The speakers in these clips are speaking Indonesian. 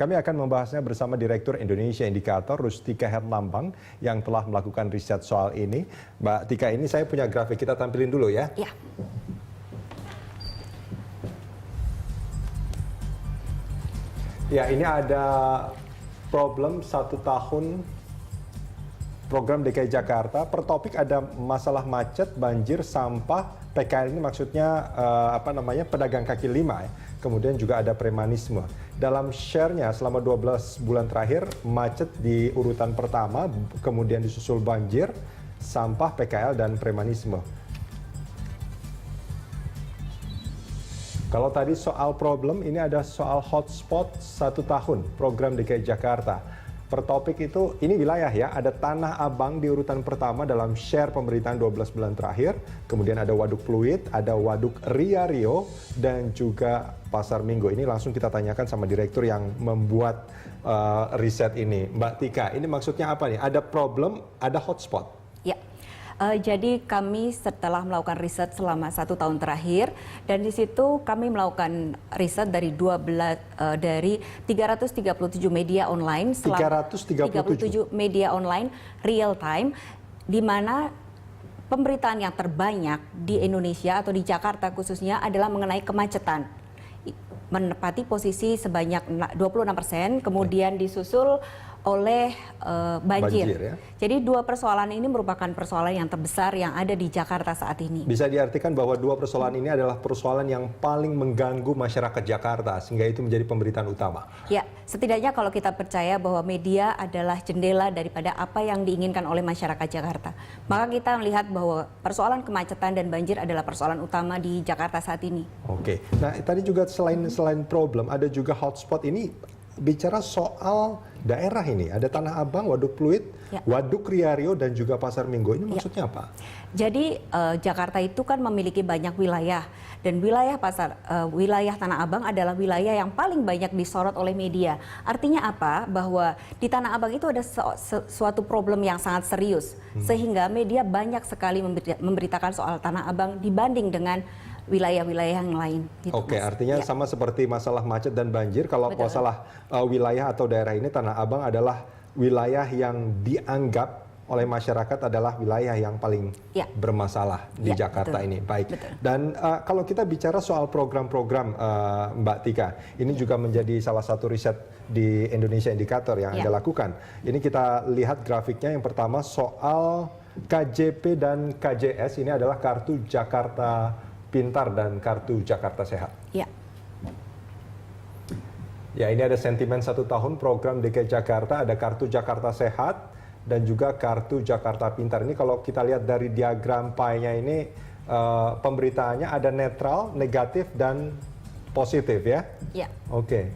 Kami akan membahasnya bersama Direktur Indonesia Indikator, Rustika Herlambang, yang telah melakukan riset soal ini. Mbak Tika, ini saya punya grafik, kita tampilin dulu ya. Ya. Ya, ini ada problem 1 tahun program DKI Jakarta. Per topik ada masalah macet, banjir, sampah. PKL ini maksudnya pedagang kaki lima. Kemudian juga ada premanisme. Dalam share-nya selama 12 bulan terakhir, macet di urutan pertama, kemudian disusul banjir, sampah, PKL, dan premanisme. Kalau tadi soal problem, ini ada soal hotspot 1 tahun program DKI Jakarta. Per topik itu, ini wilayah ya, ada Tanah Abang di urutan pertama dalam share pemberitaan 12 bulan terakhir. Kemudian ada Waduk Pluit, ada Waduk Ria Rio, dan juga Pasar Minggu. Ini langsung kita tanyakan sama direktur yang membuat riset ini. Mbak Tika, ini maksudnya apa nih? Ada problem, ada hotspot? Ya. Jadi kami setelah melakukan riset selama 1 tahun terakhir, dan di situ kami melakukan riset dari 337 media online, 337 media online real time, di mana pemberitaan yang terbanyak di Indonesia atau di Jakarta khususnya adalah mengenai kemacetan, menempati posisi sebanyak 26%, kemudian disusul oleh banjir. Ya? Jadi 2 persoalan ini merupakan persoalan yang terbesar yang ada di Jakarta saat ini. Bisa diartikan bahwa 2 persoalan ini adalah persoalan yang paling mengganggu masyarakat Jakarta, sehingga itu menjadi pemberitaan utama. Ya, setidaknya kalau kita percaya bahwa media adalah jendela daripada apa yang diinginkan oleh masyarakat Jakarta, maka kita melihat bahwa persoalan kemacetan dan banjir adalah persoalan utama di Jakarta saat ini. Oke, nah tadi juga selain problem, ada juga hotspot ini. Bicara soal daerah ini, ada Tanah Abang, Waduk Pluit, ya, Waduk Ria Rio, dan juga Pasar Minggu. Ini maksudnya apa? Jadi Jakarta itu kan memiliki banyak wilayah, dan wilayah Tanah Abang adalah wilayah yang paling banyak disorot oleh media. Artinya apa? Bahwa di Tanah Abang itu ada suatu problem yang sangat serius, sehingga media banyak sekali memberitakan soal Tanah Abang dibanding dengan wilayah-wilayah yang lain. Gitu, Oke, artinya sama seperti masalah macet dan banjir, kalau masalah wilayah atau daerah ini, Tanah Abang adalah wilayah yang dianggap oleh masyarakat adalah wilayah yang paling bermasalah di Jakarta ini. Baik. Betul. Dan kalau kita bicara soal program-program Mbak Tika, ini juga menjadi salah satu riset di Indonesia Indikator yang Anda lakukan. Ini kita lihat grafiknya. Yang pertama soal KJP dan KJS, ini adalah Kartu Jakarta Pintar dan Kartu Jakarta Sehat. Ya. Ya, ini ada sentimen 1 tahun program DKI Jakarta, ada Kartu Jakarta Sehat dan juga Kartu Jakarta Pintar. Ini kalau kita lihat dari diagram pie-nya ini, pemberitaannya ada netral, negatif, dan positif ya? Ya. Oke.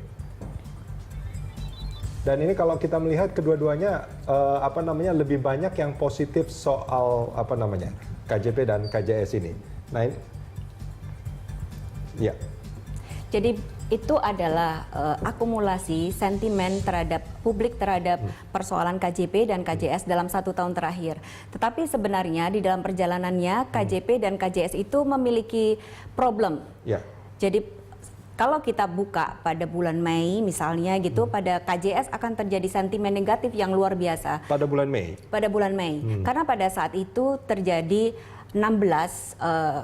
Dan ini kalau kita melihat kedua-duanya lebih banyak yang positif soal KJP dan KJS ini. Nah, ini ya. Jadi itu adalah akumulasi sentimen terhadap publik terhadap persoalan KJP dan KJS dalam 1 tahun terakhir. Tetapi sebenarnya di dalam perjalanannya KJP dan KJS itu memiliki problem. Ya. Jadi kalau kita buka pada bulan Mei misalnya gitu, pada KJS akan terjadi sentimen negatif yang luar biasa. Pada bulan Mei? Pada bulan Mei. Karena pada saat itu terjadi 16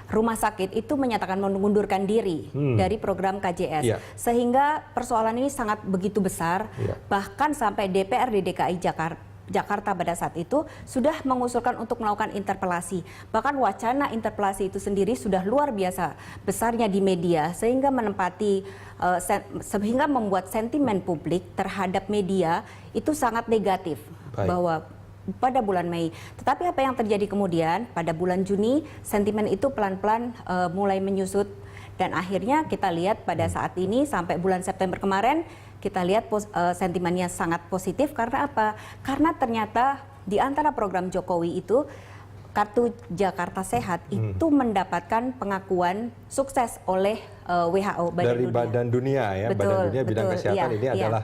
rumah sakit itu menyatakan mengundurkan diri dari program KJS. Sehingga persoalan ini sangat begitu besar, bahkan sampai DPRD DKI Jakarta pada saat itu sudah mengusulkan untuk melakukan interpelasi. Bahkan wacana interpelasi itu sendiri sudah luar biasa besarnya di media, sehingga sehingga membuat sentimen publik terhadap media itu sangat negatif. Baik. Bahwa pada bulan Mei. Tetapi apa yang terjadi kemudian pada bulan Juni, sentimen itu pelan-pelan mulai menyusut, dan akhirnya kita lihat pada saat ini sampai bulan September kemarin kita lihat sentimennya sangat positif. Karena apa? Karena ternyata di antara program Jokowi itu Kartu Jakarta Sehat itu mendapatkan pengakuan sukses oleh WHO, dari Badan Dunia ya. Betul, Badan Dunia bidang betul, kesehatan ini adalah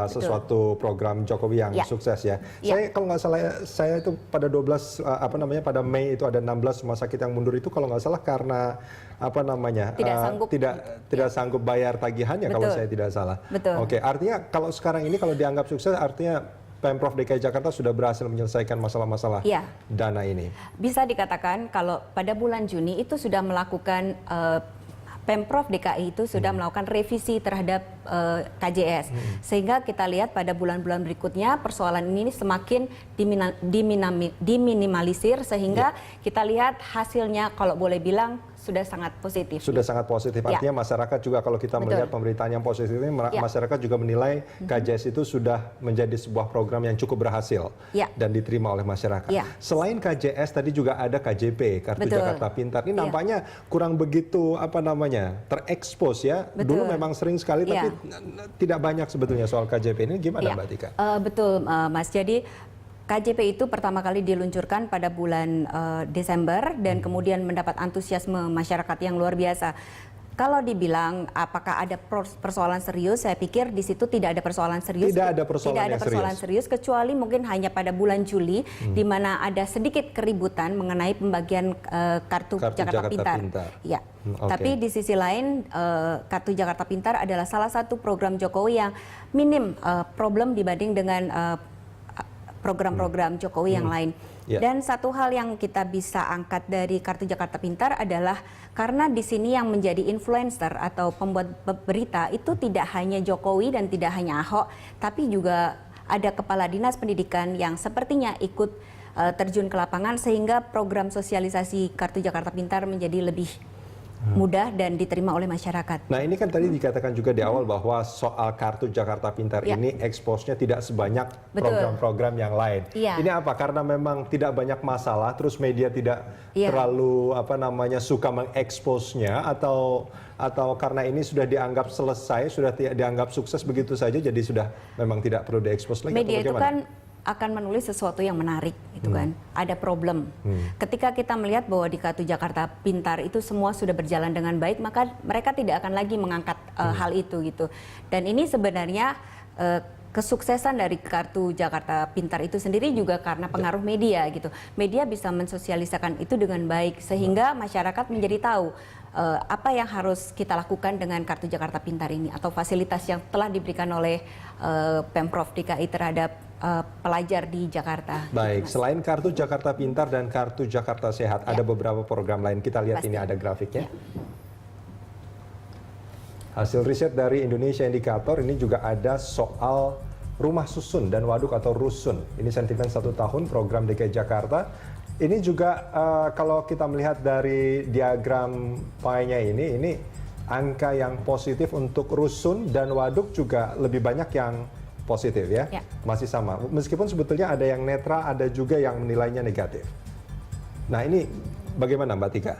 sesuatu program Jokowi yang sukses ya. Saya kalau nggak salah, saya itu pada 12 pada Mei itu ada 16 rumah sakit yang mundur itu kalau nggak salah karena tidak sanggup bayar tagihannya kalau saya tidak salah. Oke, artinya kalau sekarang ini kalau dianggap sukses artinya Pemprov DKI Jakarta sudah berhasil menyelesaikan masalah-masalah dana ini. Bisa dikatakan kalau pada bulan Juni itu sudah melakukan Pemprov DKI itu sudah melakukan revisi terhadap KJS, sehingga kita lihat pada bulan-bulan berikutnya persoalan ini semakin diminimalisir, sehingga kita lihat hasilnya kalau boleh bilang sudah sangat positif. Sudah sangat positif. Artinya masyarakat juga kalau kita melihat pemberitaan yang positif ini, masyarakat juga menilai KJS itu sudah menjadi sebuah program yang cukup berhasil dan diterima oleh masyarakat. Selain KJS tadi juga ada KJP, Kartu Jakarta Pintar. Ini nampaknya kurang begitu terekspos ya. Dulu memang sering sekali tapi tidak banyak sebetulnya soal KJP ini. Gimana Mbak Tika? Betul Mas. Jadi KJP itu pertama kali diluncurkan pada bulan Desember dan kemudian mendapat antusiasme masyarakat yang luar biasa. Kalau dibilang apakah ada persoalan serius, saya pikir di situ tidak ada persoalan serius. Tidak ada persoalan serius kecuali mungkin hanya pada bulan Juli di mana ada sedikit keributan mengenai pembagian kartu Jakarta Pintar. Ya. Tapi di sisi lain Kartu Jakarta Pintar adalah salah satu program Jokowi yang minim problem dibanding dengan program-program Jokowi yang lain. Dan satu hal yang kita bisa angkat dari Kartu Jakarta Pintar adalah karena di sini yang menjadi influencer atau pembuat berita itu tidak hanya Jokowi dan tidak hanya Ahok, tapi juga ada kepala dinas pendidikan yang sepertinya ikut terjun ke lapangan sehingga program sosialisasi Kartu Jakarta Pintar menjadi lebih mudah dan diterima oleh masyarakat. Nah ini kan tadi dikatakan juga di awal bahwa soal Kartu Jakarta Pintar ini eksposnya tidak sebanyak program-program yang lain. Ini apa? Karena memang tidak banyak masalah, terus media tidak terlalu suka mengeksposnya atau karena ini sudah dianggap selesai, sudah dianggap sukses begitu saja, jadi sudah memang tidak perlu diekspos lagi. Media itu kan akan menulis sesuatu yang menarik, gitu kan. Ada problem. Ketika kita melihat bahwa di Kartu Jakarta Pintar itu semua sudah berjalan dengan baik, maka mereka tidak akan lagi mengangkat hal itu, gitu. Dan ini sebenarnya kesuksesan dari Kartu Jakarta Pintar itu sendiri juga karena pengaruh media, gitu. Media bisa mensosialisakan itu dengan baik sehingga masyarakat menjadi tahu apa yang harus kita lakukan dengan Kartu Jakarta Pintar ini atau fasilitas yang telah diberikan oleh Pemprov DKI terhadap pelajar di Jakarta. Baik, selain Kartu Jakarta Pintar dan Kartu Jakarta Sehat, ada beberapa program lain. Kita lihat ini ada grafiknya. Hasil riset dari Indonesia Indikator ini juga ada soal rumah susun dan waduk atau rusun. Ini sentimen 1 tahun program DKI Jakarta. Ini juga kalau kita melihat dari diagram pie-nya ini angka yang positif untuk rusun dan waduk juga lebih banyak yang positif ya, masih sama. Meskipun sebetulnya ada yang netral, ada juga yang menilainya negatif. Nah ini bagaimana Mbak Tika?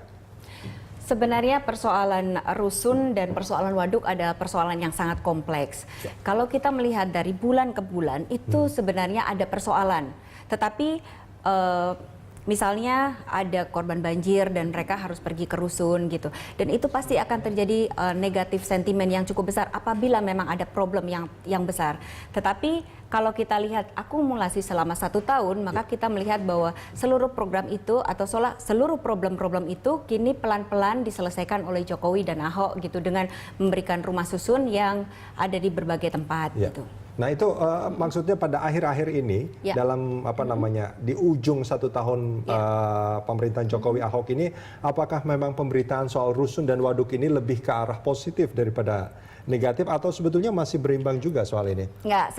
Sebenarnya persoalan rusun dan persoalan waduk adalah persoalan yang sangat kompleks. Kalau kita melihat dari bulan ke bulan itu sebenarnya ada persoalan. Tetapi misalnya ada korban banjir dan mereka harus pergi ke rusun gitu. Dan itu pasti akan terjadi negatif sentimen yang cukup besar apabila memang ada problem yang besar. Tetapi kalau kita lihat akumulasi selama 1 tahun, maka kita melihat bahwa seluruh program itu atau seluruh problem-problem itu kini pelan-pelan diselesaikan oleh Jokowi dan Ahok gitu dengan memberikan rumah susun yang ada di berbagai tempat gitu. Nah itu maksudnya pada akhir-akhir ini dalam di ujung 1 tahun pemerintahan Jokowi Ahok ini, apakah memang pemberitaan soal rusun dan waduk ini lebih ke arah positif daripada negatif atau sebetulnya masih berimbang juga soal ini? Enggak,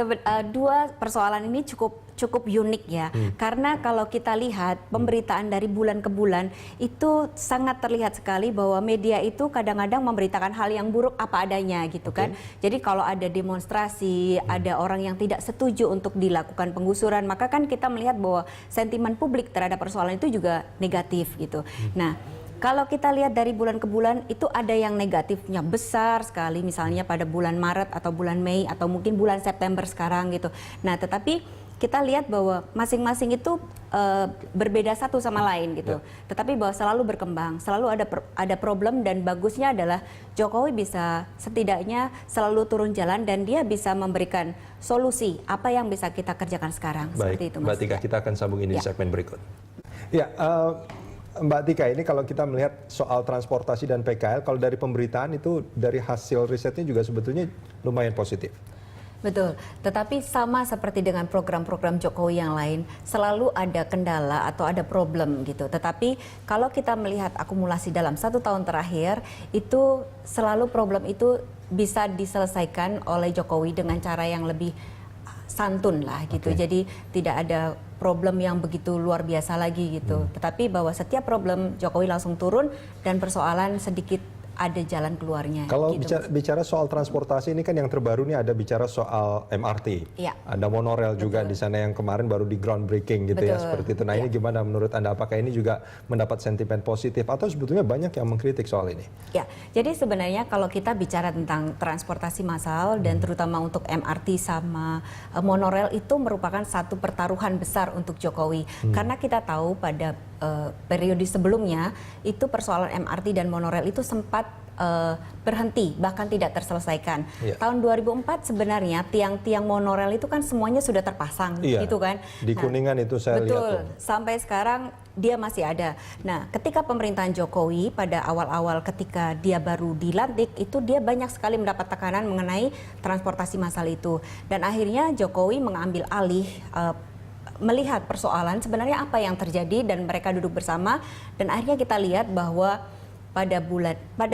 dua persoalan ini cukup unik ya. Karena kalau kita lihat pemberitaan dari bulan ke bulan itu sangat terlihat sekali bahwa media itu kadang-kadang memberitakan hal yang buruk apa adanya gitu kan. Jadi kalau ada demonstrasi, ada orang yang tidak setuju untuk dilakukan penggusuran, maka kan kita melihat bahwa sentimen publik terhadap persoalan itu juga negatif gitu. Nah, kalau kita lihat dari bulan ke bulan itu ada yang negatifnya besar sekali, misalnya pada bulan Maret atau bulan Mei atau mungkin bulan September sekarang gitu. Nah, tetapi kita lihat bahwa masing-masing itu berbeda satu sama lain gitu. Tetapi bahwa selalu berkembang, selalu ada problem, dan bagusnya adalah Jokowi bisa setidaknya selalu turun jalan dan dia bisa memberikan solusi apa yang bisa kita kerjakan sekarang. Baik, seperti itu, Mas. Mbak Tika, kita akan sambung ini di segmen berikut. Ya, Mbak Tika, ini kalau kita melihat soal transportasi dan PKL, kalau dari pemberitaan itu dari hasil risetnya juga sebetulnya lumayan positif. Betul, tetapi sama seperti dengan program-program Jokowi yang lain, selalu ada kendala atau ada problem gitu. Tetapi kalau kita melihat akumulasi dalam 1 tahun terakhir, itu selalu problem itu bisa diselesaikan oleh Jokowi dengan cara yang lebih santun lah gitu. Jadi tidak ada problem yang begitu luar biasa lagi gitu. Tetapi bahwa setiap problem Jokowi langsung turun dan persoalan sedikit ada jalan keluarnya. Kalau gitu. bicara soal transportasi, ini kan yang terbaru nih ada bicara soal MRT. Ada monorail juga di sana yang kemarin baru di groundbreaking gitu ya, seperti itu. Nah ini gimana menurut Anda? Apakah ini juga mendapat sentimen positif atau sebetulnya banyak yang mengkritik soal ini? Ya, jadi sebenarnya kalau kita bicara tentang transportasi massal dan terutama untuk MRT sama monorail, itu merupakan satu pertaruhan besar untuk Jokowi. Karena kita tahu pada periode sebelumnya itu persoalan MRT dan monorail itu sempat berhenti, bahkan tidak terselesaikan. Tahun 2004 sebenarnya tiang-tiang monorail itu kan semuanya sudah terpasang, gitu kan? Di Kuningan itu saya lihat. Betul, sampai sekarang dia masih ada. Nah, ketika pemerintahan Jokowi pada awal-awal ketika dia baru dilantik, itu dia banyak sekali mendapat tekanan mengenai transportasi massal itu. Dan akhirnya Jokowi mengambil alih melihat persoalan sebenarnya apa yang terjadi dan mereka duduk bersama, dan akhirnya kita lihat bahwa pada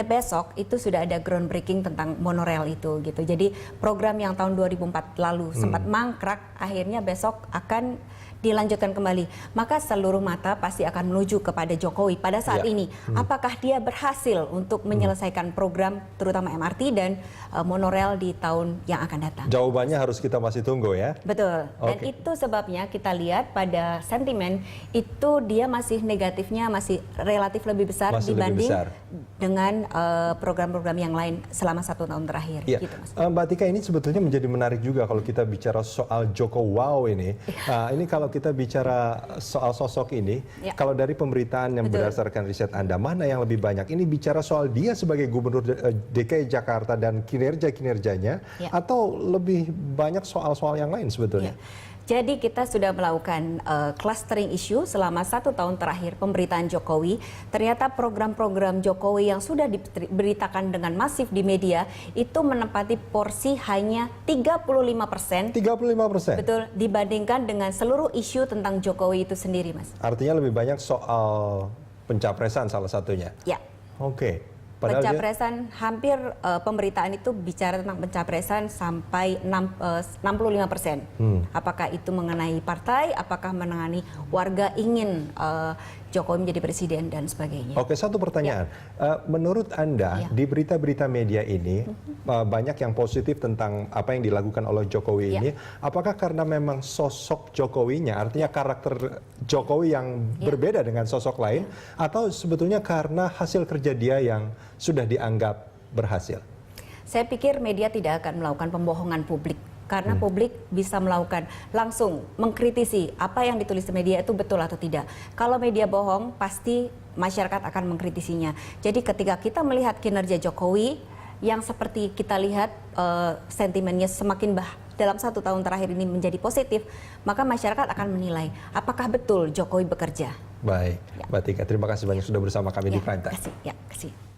besok itu sudah ada groundbreaking tentang monorail itu gitu. Jadi program yang tahun 2004 lalu sempat mangkrak akhirnya besok akan dilanjutkan kembali. Maka seluruh mata pasti akan menuju kepada Jokowi pada saat ini. Apakah dia berhasil untuk menyelesaikan program terutama MRT dan monorail di tahun yang akan datang? Jawabannya harus kita masih tunggu ya. Betul. Dan itu sebabnya kita lihat pada sentimen itu dia masih negatifnya masih relatif lebih besar dibanding dengan program-program yang lain selama 1 tahun terakhir. Gitu, Mas. Mbak Tika, ini sebetulnya menjadi menarik juga kalau kita bicara soal Joko Wow ini. Ini kalau kita bicara soal sosok ini, kalau dari pemberitaan yang berdasarkan riset Anda, mana yang lebih banyak? Ini bicara soal dia sebagai gubernur DKI Jakarta dan kinerjanya, atau lebih banyak soal-soal yang lain sebetulnya? Jadi kita sudah melakukan clustering issue selama 1 tahun terakhir pemberitaan Jokowi. Ternyata program-program Jokowi yang sudah diberitakan dengan masif di media itu menempati porsi hanya 35%. 35%? Betul, dibandingkan dengan seluruh isu tentang Jokowi itu sendiri, Mas. Artinya lebih banyak soal pencapresan salah satunya? Ya. Oke. Pencapresan hampir pemberitaan itu bicara tentang pencapresan sampai 65%. Apakah itu mengenai partai, apakah mengenai warga ingin Jokowi menjadi presiden dan sebagainya. Oke, satu pertanyaan. Menurut Anda di berita-berita media ini banyak yang positif tentang apa yang dilakukan oleh Jokowi ini. Apakah karena memang sosok Jokowinya, artinya karakter Jokowi yang berbeda dengan sosok lain, atau sebetulnya karena hasil kerja dia yang sudah dianggap berhasil? Saya pikir media tidak akan melakukan pembohongan publik. Karena publik bisa melakukan langsung mengkritisi apa yang ditulis di media itu betul atau tidak. Kalau media bohong, pasti masyarakat akan mengkritisinya. Jadi ketika kita melihat kinerja Jokowi yang seperti kita lihat sentimennya semakin dalam 1 tahun terakhir ini menjadi positif, maka masyarakat akan menilai apakah betul Jokowi bekerja. Baik, Mbak Tika, terima kasih banyak sudah bersama kami di Prime Time. Terima kasih.